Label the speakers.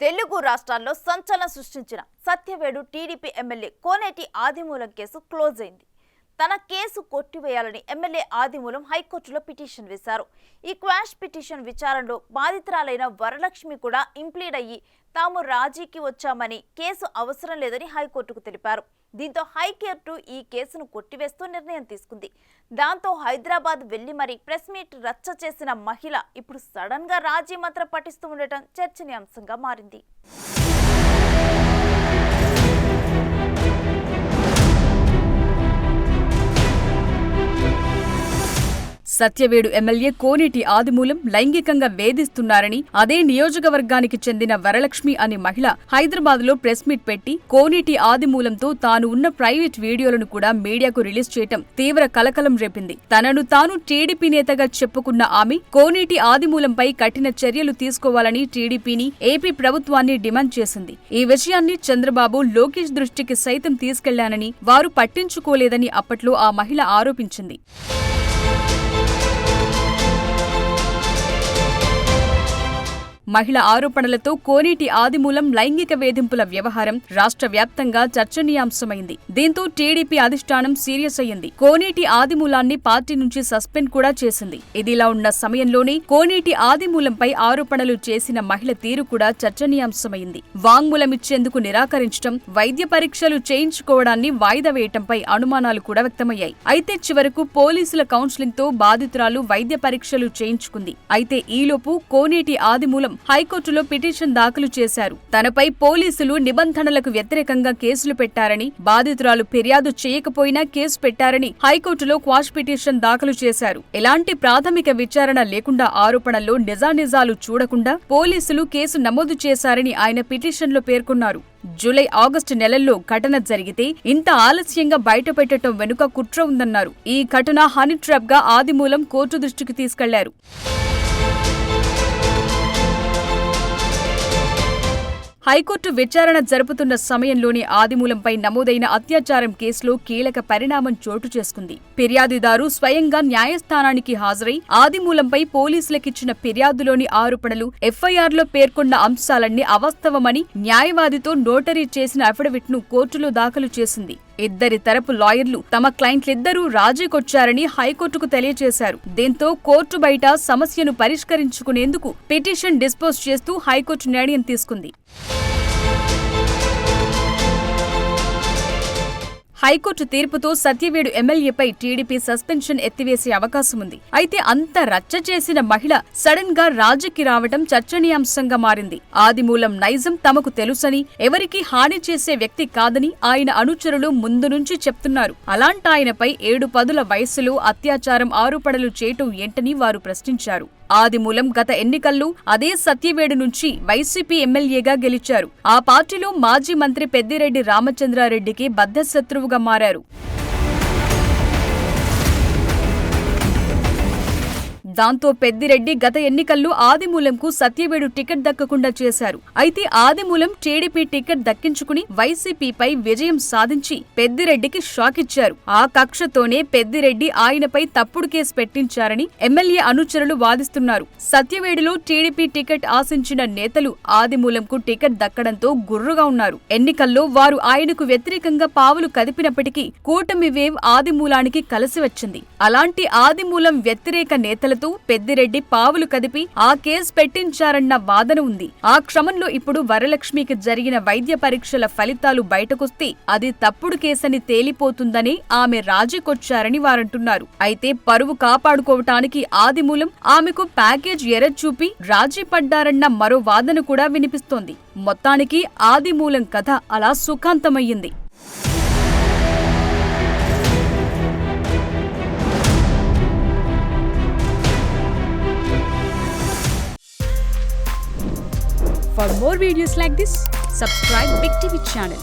Speaker 1: తెలుగు రాష్ట్రాల్లో సంచలనం సృష్టించిన సత్యవేడు టీడీపీ ఎమ్మెల్యే కోనేటి ఆదిమూలం కేసు క్లోజ్ అయింది. తన కేసు కొట్టివేయాలని ఎమ్మెల్యే ఆదిమూలం హైకోర్టులో పిటిషన్ వేశారు. ఈ క్వాష్ పిటిషన్ విచారణలో బాధితురాలైన వరలక్ష్మి కూడా ఇంప్లీడ్ అయ్యి తాము రాజీకి వచ్చామని, కేసు అవసరం లేదని హైకోర్టుకు తెలిపారు. దీంతో హైకోర్టు ఈ కేసును కొట్టివేస్తూ నిర్ణయం తీసుకుంది. దాంతో హైదరాబాద్ వెళ్లి మరీ ప్రెస్ మీట్ రచ్చ చేసిన మహిళ ఇప్పుడు సడన్ గా రాజీ మంత్రం పఠిస్తూ ఉండటం చర్చనీయాంశంగా మారింది.
Speaker 2: సత్యవేడు ఎమ్మెల్యే కోనేటి ఆదిమూలం లైంగికంగా వేధిస్తున్నారని, అదే నియోజకవర్గానికి చెందిన వరలక్ష్మి అనే మహిళ హైదరాబాద్లో ప్రెస్ మీట్ పెట్టి కోనేటి ఆదిమూలంతో తాను ఉన్న ప్రైవేట్ వీడియోలను కూడా మీడియాకు రిలీజ్ చేయటం తీవ్ర కలకలం రేపింది. తనను తాను టీడీపీ నేతగా చెప్పుకున్న ఆమె కోనేటి ఆదిమూలంపై కఠిన చర్యలు తీసుకోవాలని టీడీపీని, ఏపీ ప్రభుత్వాన్ని డిమాండ్ చేసింది. ఈ విషయాన్ని చంద్రబాబు, లోకేష్ దృష్టికి సైతం తీసుకెళ్లానని, వారు పట్టించుకోలేదని అప్పట్లో ఆ మహిళ ఆరోపించింది. మహిళ ఆరోపణలతో కోనేటి ఆదిమూలం లైంగిక వేధింపుల వ్యవహారం రాష్ట్ర వ్యాప్తంగా చర్చనీయాంశమైంది. దీంతో టీడీపీ అధిష్టానం సీరియస్ అయ్యింది. కోనేటి ఆదిమూలాన్ని పార్టీ నుంచి సస్పెండ్ కూడా చేసింది. ఇదిలా ఉన్న సమయంలోనే కోనేటి ఆదిమూలంపై ఆరోపణలు చేసిన మహిళ తీరు కూడా చర్చనీయాంశమైంది. వాంగ్మూలమిచ్చేందుకు నిరాకరించడం, వైద్య పరీక్షలు చేయించుకోవడాన్ని వాయిదా వేయటంపై అనుమానాలు కూడా వ్యక్తమయ్యాయి. అయితే చివరకు పోలీసుల కౌన్సిలింగ్ తో బాధితురాలు వైద్య పరీక్షలు చేయించుకుంది. అయితే ఈలోపు కోనేటి ఆదిమూలం హైకోర్టులో పిటిషన్ దాఖలు చేశారు. తనపై పోలీసులు నిబంధనలకు వ్యతిరేకంగా కేసులు పెట్టారని, బాధితురాలు ఫిర్యాదు చేయకపోయినా కేసు పెట్టారని హైకోర్టులో క్వాష్ పిటిషన్ దాఖలు చేశారు. ఎలాంటి ప్రాథమిక విచారణ లేకుండా, ఆరోపణల్లో నిజానిజాలు చూడకుండా పోలీసులు కేసు నమోదు చేశారని ఆయన పిటిషన్లో పేర్కొన్నారు. జూలై, ఆగస్టు నెలల్లో ఘటన జరిగితే ఇంత ఆలస్యంగా బయటపెట్టడం వెనుక కుట్ర ఉందన్నారు. ఈ ఘటన హనీ ట్రాప్ గా ఆదిమూలం కోర్టు దృష్టికి తీసుకెళ్లారు. హైకోర్టు విచారణ జరుపుతున్న సమయంలోనే ఆదిమూలంపై నమోదైన అత్యాచారం కేసులో కీలక పరిణామం చోటు చేసుకుంది. ఫిర్యాదుదారు స్వయంగా న్యాయస్థానానికి హాజరై ఆదిమూలంపై పోలీసులకిచ్చిన ఫిర్యాదులోని ఆరోపణలు, ఎఫ్ఐఆర్లో పేర్కొన్న అంశాలన్నీ అవాస్తవమని న్యాయవాదితో నోటరీ చేసిన అఫిడవిట్ ను కోర్టులో దాఖలు చేసింది. ఇద్దరి తరపు లాయర్లు తమ క్లయింట్లిద్దరూ రాజీకొచ్చారని హైకోర్టుకు తెలియజేశారు. దీంతో కోర్టు బయట సమస్యను పరిష్కరించుకునేందుకు పిటిషన్ డిస్పోజ్ చేస్తూ హైకోర్టు నిర్ణయం తీసుకుంది. హైకోర్టు తీర్పుతో సత్యవేడు ఎమ్మెల్యేపై టీడీపీ సస్పెన్షన్ ఎత్తివేసే అవకాశం ఉంది. అయితే అంత రచ్చ చేసిన మహిళ సడన్ గా రాజీకి రావటం చర్చనీయాంశంగా మారింది. ఆదిమూలం నైజం తమకు తెలుసని, ఎవరికీ హాని చేసే వ్యక్తి కాదని ఆయన అనుచరులు ముందు నుంచి చెప్తున్నారు. అలాంటాయనపై 7 పదుల వయస్సులో అత్యాచారం ఆరోపణలు చేయటం ఏంటని వారు ప్రశ్నించారు. ఆదిమూలం గత ఎన్నికల్లో అదే సత్యవేడు నుంచి వైసీపీ ఎమ్మెల్యేగా గెలిచారు. ఆ పార్టీలో మాజీ మంత్రి పెద్దిరెడ్డి రామచంద్రారెడ్డికి బద్ధశత్రువుగా మారారు. దాంతో పెద్దిరెడ్డి గత ఎన్నికల్లో ఆదిమూలంకు సత్యవేడు టికెట్ దక్కకుండా చేశారు. అయితే ఆదిమూలం టీడీపీ టికెట్ దక్కించుకుని వైసీపీపై విజయం సాధించి పెద్దిరెడ్డికి షాక్ ఇచ్చారు. ఆ కక్షతోనే పెద్దిరెడ్డి ఆయనపై తప్పుడు కేసు పెట్టించారని ఎమ్మెల్యే అనుచరులు వాదిస్తున్నారు. సత్యవేడులో టీడీపీ టికెట్ ఆశించిన నేతలు ఆదిమూలంకు టికెట్ దక్కడంతో గుర్రుగా ఉన్నారు. ఎన్నికల్లో వారు ఆయనకు వ్యతిరేకంగా పావులు కదిపినప్పటికీ కూటమి వేవ్ ఆదిమూలానికి కలిసి వచ్చింది. అలాంటి ఆదిమూలం వ్యతిరేక నేతలతో పెద్దిరెడ్డి పావులు కదిపి ఆ కేసు పెట్టించారన్న వాదన ఉంది. ఆ క్రమంలో ఇప్పుడు వరలక్ష్మికి జరిగిన వైద్య పరీక్షల ఫలితాలు బయటకొస్తే అది తప్పుడు కేసని తేలిపోతుందని ఆమె రాజీకొచ్చారని వారంటున్నారు. అయితే పరువు కాపాడుకోవటానికి ఆదిమూలం ఆమెకు ప్యాకేజ్ ఎరచూపి రాజీ పడ్డారన్న మరో వాదన కూడా వినిపిస్తోంది. మొత్తానికి ఆదిమూలం కథ అలా సుఖాంతమయ్యింది. For more videos like this, subscribe Big TV channel.